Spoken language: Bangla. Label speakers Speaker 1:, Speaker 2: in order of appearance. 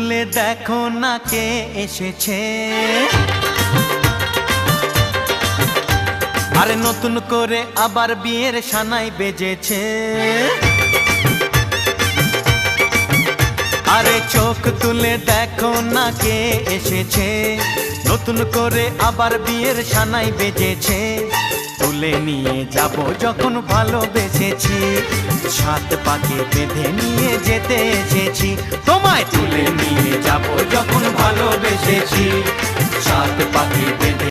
Speaker 1: তুলে দেখো না কে এসেছে, আরে নতুন করে আবার বিয়ের সানাই বেজেছে। আরে চোখ তুলে দেখো না কে এসেছে, নতুন করে আবার বিয়ের সানাই বেজেছে। তুলে নিয়ে যাব যখন ভালোবেসেছি, সাত পাকে বেঁধে নিয়ে যেতে এসেছি। তোমায় তুলে নিয়ে যাব যখন ভালোবেসেছি, সাত পাকে বেঁধে